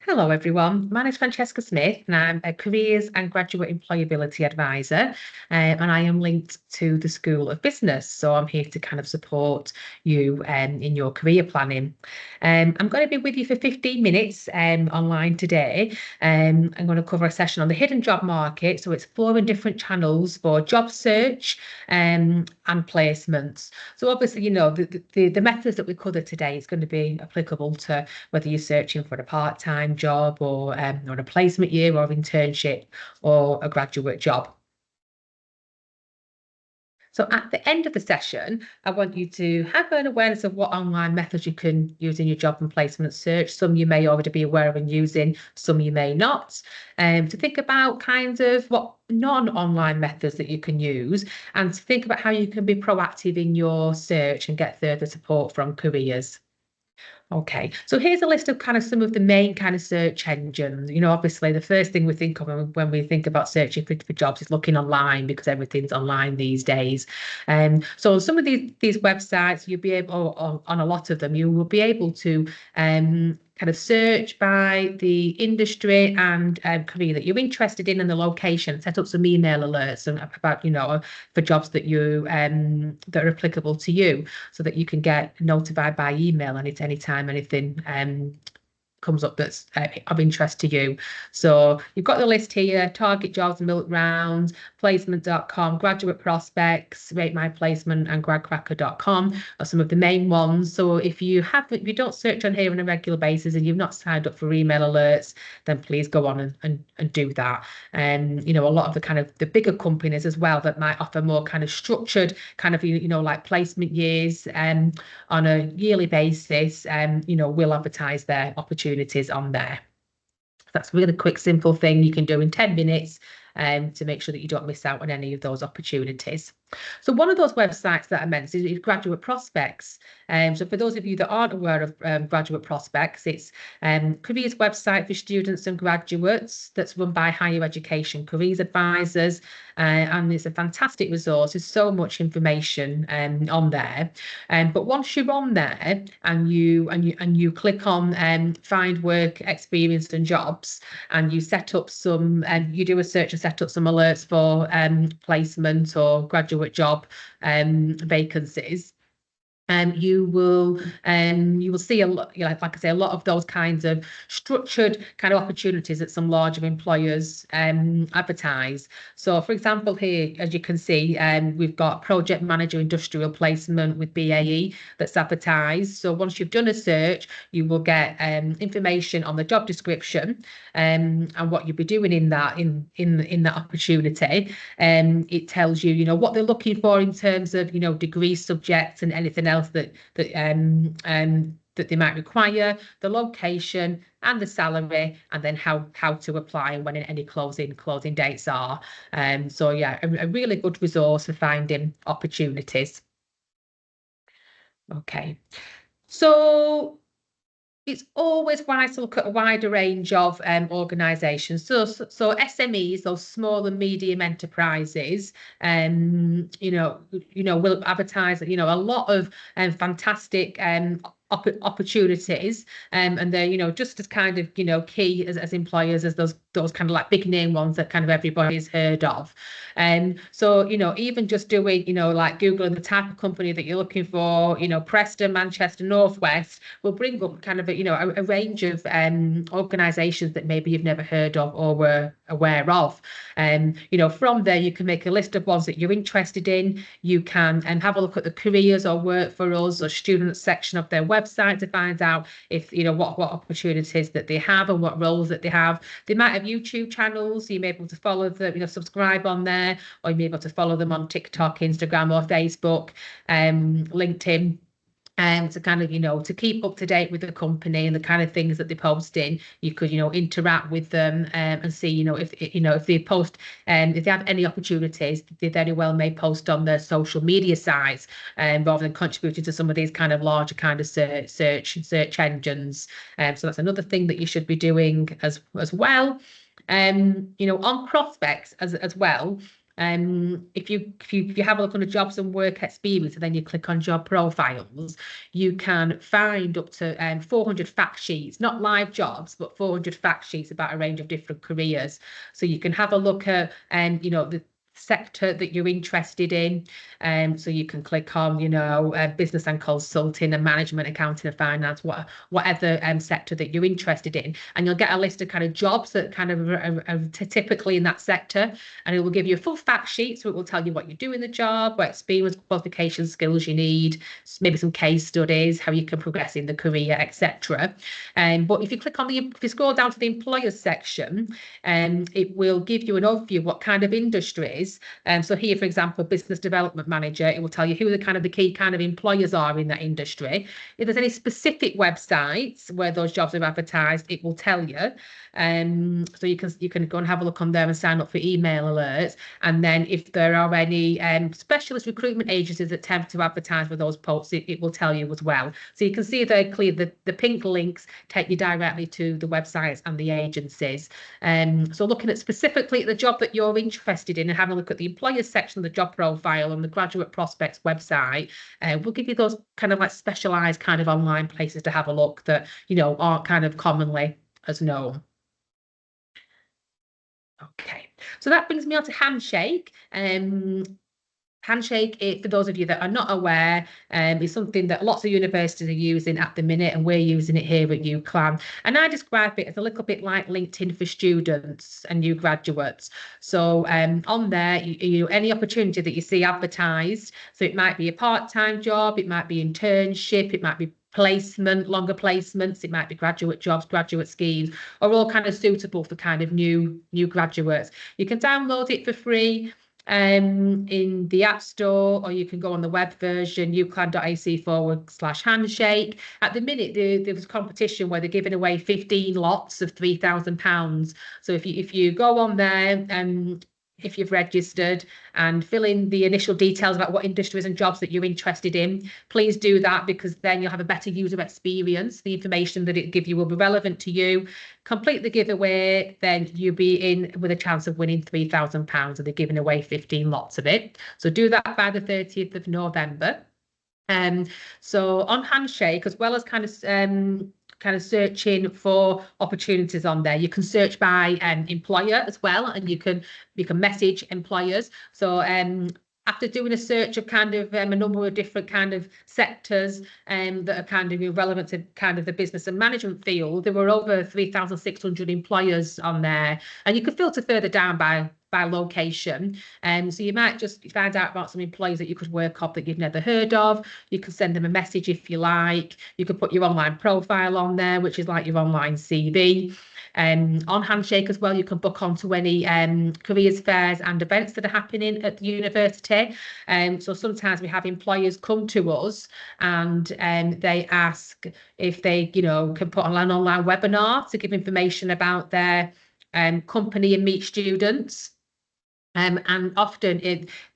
Hello, everyone. My name is Francesca Smith, and I'm a Careers and Graduate Employability Advisor, and I am linked to the School of Business. So I'm here to kind of support you in your career planning. I'm going to be with you for 15 minutes online today. I'm going to cover a session on the hidden job market, so exploring different channels for job search and placements. So obviously, the methods that we cover today is going to be applicable to whether you're searching for a part-time job or a placement year or internship or a graduate job. So at the end of the session, I want you to have an awareness of what online methods you can use in your job and placement search. Some you may already be aware of and using, some you may not. To think about kind of what non-online methods that you can use and to think about how you can be proactive in your search and get further support from careers. Okay, so here's a list of kind of some of the main kind of search engines. Obviously, the first thing we think of when we think about searching for jobs is looking online because everything's online these days. So some of these websites, you'll be able, or on a lot of them, you will be able to kind of search by the industry and career that you're interested in and the location. Set up some email alerts and about for jobs that that are applicable to you, so that you can get notified by email and it's anytime anything comes up that's of interest to you. So you've got the list here: target jobs, milk rounds, placement.com, graduate prospects, rate my placement, and gradcracker.com are some of the main ones. So if you don't search on here on a regular basis and you've not signed up for email alerts, then please go on and do that. And a lot of the kind of the bigger companies as well that might offer more kind of structured kind of like placement years on a yearly basis, will advertise their opportunities on there. That's a really quick, simple thing you can do in 10 minutes to make sure that you don't miss out on any of those opportunities. So one of those websites that I mentioned is Graduate Prospects. So for those of you that aren't aware of Graduate Prospects, it's careers website for students and graduates that's run by higher education careers advisors, and it's a fantastic resource. There's so much information on there. But once you're on there and you click on find work, experience and jobs, and you set up some you do a search and set up some alerts for placement or graduate job vacancies, you will see a lot, like I say, a lot of those kinds of structured kind of opportunities that some larger employers advertise. So, for example, here, as you can see, we've got project manager industrial placement with BAE that's advertised. So once you've done a search, you will get information on the job description and what you'll be doing in that opportunity. It tells you, what they're looking for in terms of degree subjects and anything else that they might require, the location and the salary, and then how to apply and when any closing dates are. So yeah, a really good resource for finding opportunities. Okay, so it's always wise to look at a wider range of organisations. So SMEs, those small and medium enterprises, will advertise, a lot of fantastic opportunities, and they're just as kind of key as employers as those kind of like big name ones that kind of everybody's heard of. And so even just doing like Googling the type of company that you're looking for, Preston, Manchester, Northwest will bring up kind of a range of organisations that maybe you've never heard of or were aware of. From there you can make a list of ones that you're interested in. You can have a look at the careers or work for us or students section of their website to find out if what opportunities that they have and what roles that they have. They might have YouTube channels, so you may be able to follow them, subscribe on there, or you may be able to follow them on TikTok, Instagram, or Facebook, LinkedIn. To kind of to keep up to date with the company and the kind of things that they're posting. You could interact with them and see if they post if they have any opportunities, they very well may post on their social media sites rather than contributing to some of these kind of larger kind of search engines. So that's another thing that you should be doing as well. On prospects as well. If you have a look on the jobs and work experience, and then you click on job profiles, you can find up to 400 fact sheets, not live jobs, but 400 fact sheets about a range of different careers. So you can have a look at, the sector that you're interested in. So you can click on, business and consulting and management, accounting and finance, whatever sector that you're interested in. And you'll get a list of kind of jobs that kind of are typically in that sector. And it will give you a full fact sheet. So it will tell you what you do in the job, what experience, qualifications, skills you need, maybe some case studies, how you can progress in the career, etc. But if you scroll down to the employers section, it will give you an overview of what kind of industries. So here, for example, business development manager, it will tell you who the key kind of employers are in that industry. If there's any specific websites where those jobs are advertised, it will tell you. So you can go and have a look on there and sign up for email alerts. And then if there are any specialist recruitment agencies that attempt to advertise for those posts, it will tell you as well. So you can see very clearly the pink links take you directly to the websites and the agencies. So looking at specifically the job that you're interested in and having a look at the employers section of the job profile on the graduate prospects website, we'll give you those kind of like specialised kind of online places to have a look that, aren't kind of commonly as known. Okay, so that brings me on to Handshake. Handshake, for those of you that are not aware, is something that lots of universities are using at the minute, and we're using it here at UCLan. And I describe it as a little bit like LinkedIn for students and new graduates. So on there, any opportunity that you see advertised, so it might be a part-time job, it might be internship, it might be placement, longer placements, it might be graduate jobs, graduate schemes, are all kind of suitable for kind of new graduates. You can download it for free in the App Store, or you can go on the web version, uclan.ac/handshake. At the minute, there was a competition where they're giving away 15 lots of £3,000. So if you go on there, if you've registered and fill in the initial details about what industries and jobs that you're interested in, please do that, because then you'll have a better user experience. The information that it gives you will be relevant to you. Complete the giveaway, then you'll be in with a chance of winning £3,000, and they're giving away 15 lots of it. So do that by the 30th of November. So on Handshake, as well as kind of searching for opportunities on there, you can search by employer as well, and you can message employers. So after doing a search of kind of a number of different kind of sectors that are kind of relevant to kind of the business and management field, there were over 3,600 employers on there, and you could filter further down by location. So you might just find out about some employees that you could work up that you've never heard of. You can send them a message if you like. You could put your online profile on there, which is like your online CV. On Handshake as well, you can book onto any careers fairs and events that are happening at the university. So sometimes we have employers come to us and they ask if they, can put on an online webinar to give information about their company and meet students. And often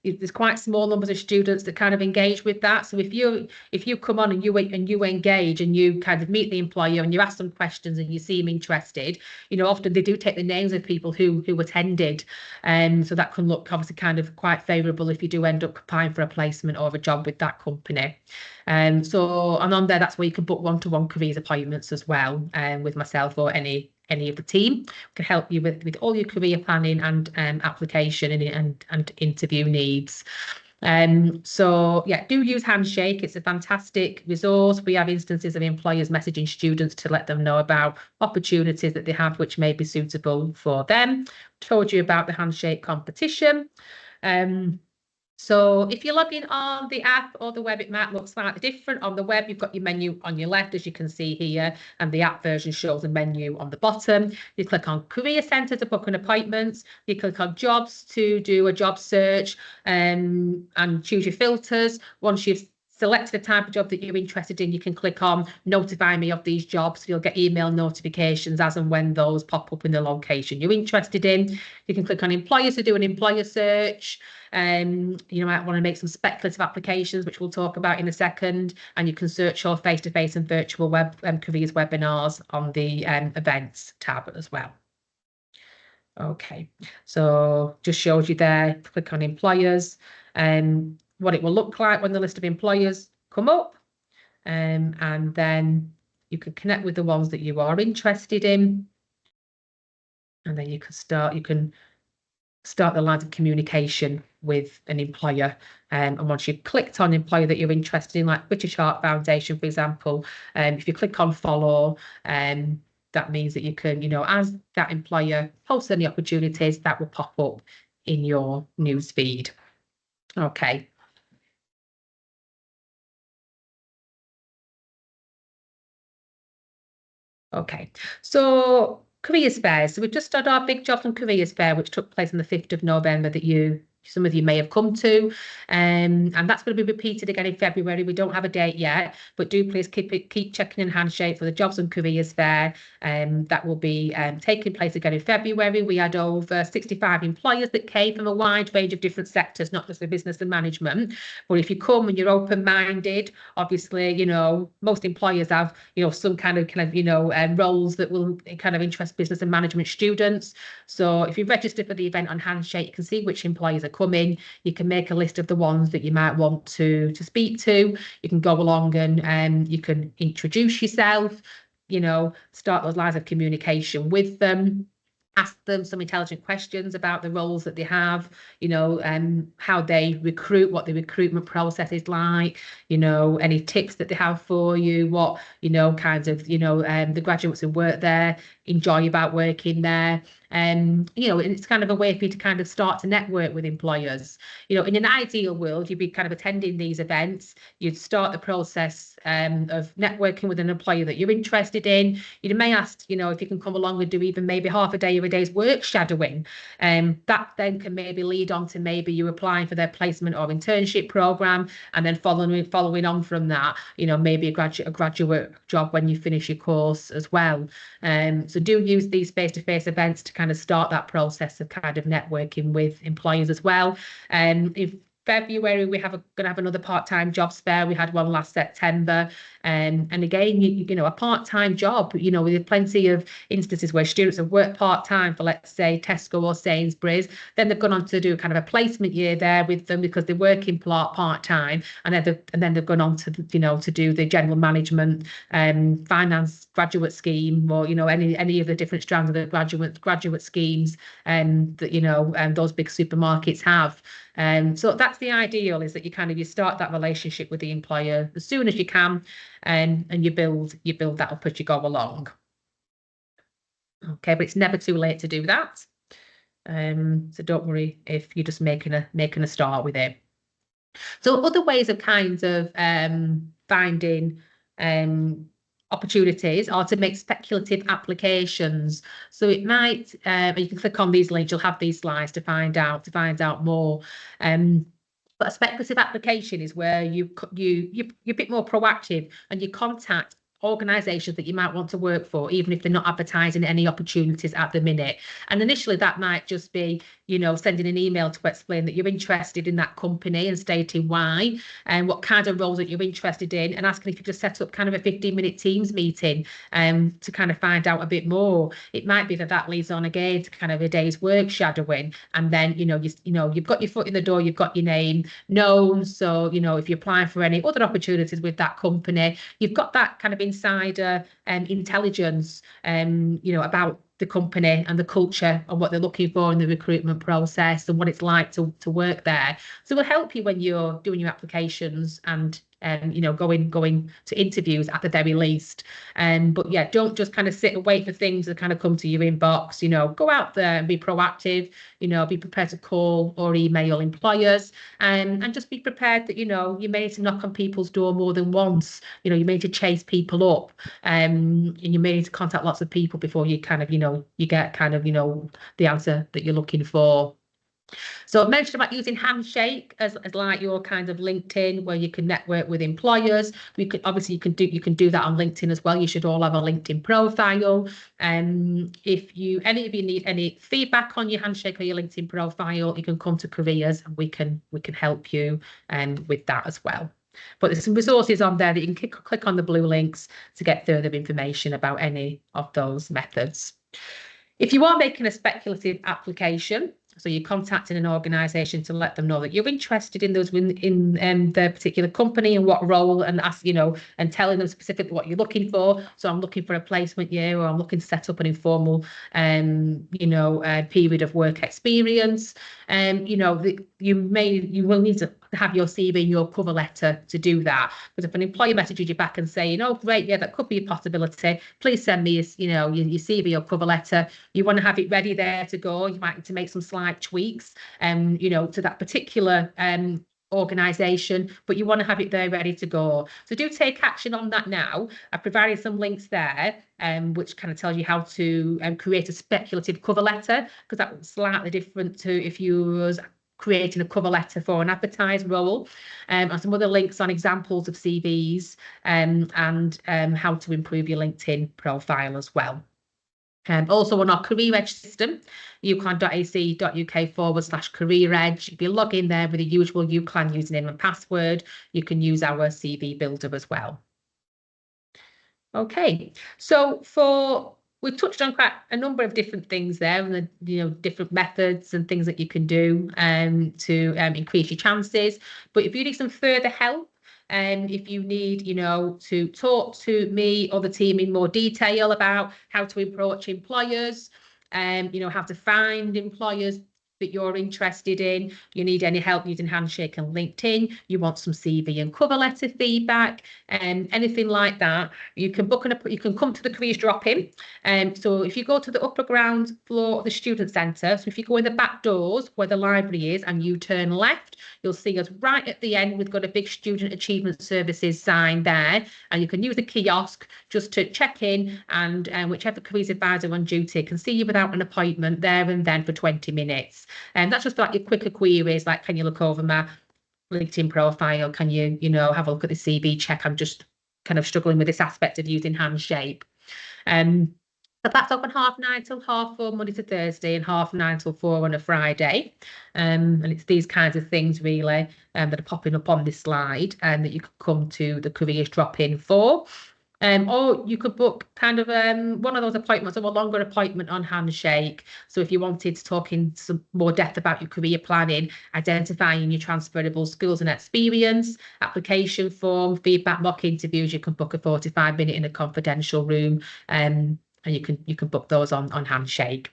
there's quite small numbers of students that kind of engage with that. So if you come on and you engage and you kind of meet the employer and you ask them questions and you seem interested, often they do take the names of people who attended. So that can look obviously kind of quite favourable if you do end up applying for a placement or a job with that company. And on there, that's where you can book one-to-one careers appointments as well, with myself or any of the team. Can help you with all your career planning and application and interview needs. So yeah, do use Handshake. It's a fantastic resource. We have instances of employers messaging students to let them know about opportunities that they have which may be suitable for them. Told you about the Handshake competition. So if you're logging on the app or the web, it might look slightly different. On the web, you've got your menu on your left, as you can see here, and the app version shows a menu on the bottom. You click on Career Centre to book an appointment. You click on Jobs to do a job search and choose your filters. Once you've select the type of job that you're interested in, you can click on notify me of these jobs. You'll get email notifications as and when those pop up in the location you're interested in. You can click on employers to do an employer search. You might want to make some speculative applications, which we'll talk about in a second. And you can search for face-to-face and virtual web careers webinars on the events tab as well. Okay, so just shows you there, click on employers and what it will look like when the list of employers come up. And then you can connect with the ones that you are interested in. And then you can start the lines of communication with an employer. And once you've clicked on employer that you're interested in, like British Heart Foundation, for example, if you click on follow, that means that you can, as that employer posts any opportunities, that will pop up in your news feed. Okay. Okay, so careers fairs. So we've just had our big jobs and careers fair, which took place on the 5th of November that some of you may have come to. And that's going to be repeated again in February. We don't have a date yet, but do please keep checking in Handshake for the jobs and careers fair. That will be taking place again in February. We had over 65 employers that came from a wide range of different sectors, not just the business and management. But if you come and you're open-minded, obviously, most employers have, some kind of roles that will kind of interest business and management students. So if you register for the event on Handshake, you can see which employers are coming. You can make a list of the ones that you might want to speak to. You can go along and you can introduce yourself, start those lines of communication with them. Ask them some intelligent questions about the roles that they have, how they recruit, what the recruitment process is like, any tips that they have for you, what, kinds of, the graduates who work there enjoy about working there. It's kind of a way for you to kind of start to network with employers. In an ideal world, you'd be kind of attending these events. You'd start the process of networking with an employer that you're interested in. You may ask, if you can come along and do even maybe half a day or a day's work shadowing. That then can maybe lead on to maybe you applying for their placement or internship program, and then following on from that, maybe a graduate job when you finish your course as well. So do use these face-to-face events to kind of start that process of kind of networking with employers as well. If February, we're going to have another part-time jobs fair. We had one last September. And again, a part-time job, with plenty of instances where students have worked part-time for, let's say, Tesco or Sainsbury's. Then they've gone on to do kind of a placement year there with them because they're working part-time. And then they've gone on to, to do the general management finance graduate scheme, or, any of the different strands of the graduate schemes that, those big supermarkets have. So that's the ideal, is that you start that relationship with the employer as soon as you can, and you build that up as you go along. Okay, but it's never too late to do that. So don't worry if you're just making a start with it. So other ways of kind of finding opportunities are to make speculative applications. So it might, you can click on these links, you'll have these slides to find out more. But a speculative application is where you're a bit more proactive and you contact organisations that you might want to work for, even if they're not advertising any opportunities at the minute. And initially that might just be, sending an email to explain that you're interested in that company and stating why and what kind of roles that you're interested in, and asking if you just set up kind of a 15-minute Teams meeting to kind of find out a bit more. It might be that leads on again to kind of a day's work shadowing, and then you've got your foot in the door, you've got your name known. So if you're applying for any other opportunities with that company, you've got that kind of insider intelligence about the company and the culture and what they're looking for in the recruitment process and what it's like to work there. So it'll help you when you're doing your applications and going to interviews at the very least. But yeah, don't just kind of sit and wait for things to kind of come to your inbox. Go out there and be proactive. Be prepared to call or email employers, and just be prepared that you may need to knock on people's door more than once. You may need to chase people up, and you may need to contact lots of people before you kind of you get kind of the answer that you're looking for. So I mentioned about using Handshake as like your kind of LinkedIn, where you can network with employers. You can do that on LinkedIn as well. You should all have a LinkedIn profile. If any of you need any feedback on your Handshake or your LinkedIn profile, you can come to Careers and we can help you with that as well. But there's some resources on there that you can click on the blue links to get further information about any of those methods. If you are making a speculative application, so you're contacting an organisation to let them know that you're interested in those in their particular company and what role, and ask, and telling them specifically what you're looking for. So I'm looking for a placement year, or I'm looking to set up an informal, period of work experience. You will need to have your CV and your cover letter to do that. Because if an employer messages you back and saying, "Oh, great, yeah, that could be a possibility. Please send me, your CV or cover letter," you want to have it ready there to go. You might need to make some slight tweaks, to that particular organisation, but you want to have it there ready to go. So do take action on that now. I've provided some links there, which kind of tells you how to create a speculative cover letter, because that's slightly different to if you was creating a cover letter for an advertised role, and some other links on examples of CVs, and how to improve your LinkedIn profile as well. Also on our career edge system, uclan.ac.uk/career edge. If you log in there with the usual UCLan username and password, you can use our CV builder as well. Okay, so we've touched on quite a number of different things there, and the different methods and things that you can do to increase your chances. But if you need some further help, if you need, to talk to me or the team in more detail about how to approach employers, how to find employers that you're interested in, you need any help using Handshake and LinkedIn, you want some CV and cover letter feedback, and anything like that, you can you can come to the careers drop-in. So if you go to the upper ground floor of the student centre, so if you go in the back doors where the library is and you turn left, you'll see us right at the end. We've got a big Student Achievement Services sign there, and you can use the kiosk just to check in, and whichever careers advisor on duty can see you without an appointment there and then for 20 minutes. And that's just like your quicker queries, like, can you look over my LinkedIn profile? Can you, have a look at the CV check? I'm just kind of struggling with this aspect of using Handshake. But that's open 9:30 till 4:30 Monday to Thursday, and 9:30 till 4 on a Friday. And it's these kinds of things really that are popping up on this slide, and that you could come to the careers drop-in for. Or you could book kind of one of those appointments, or a longer appointment on Handshake. So if you wanted to talk in some more depth about your career planning, identifying your transferable skills and experience, application form, feedback, mock interviews, you can book a 45-minute in a confidential room, and you can book those on Handshake.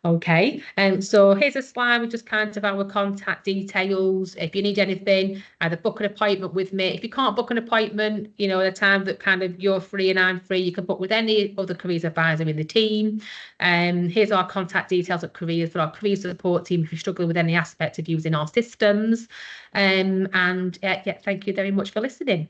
Okay, so here's a slide with just kind of our contact details. If you need anything, either book an appointment with me. If you can't book an appointment, at a time that kind of you're free and I'm free, you can book with any other careers advisor in the team. Here's our contact details at Careers for our career support team if you're struggling with any aspect of using our systems. Yeah, thank you very much for listening.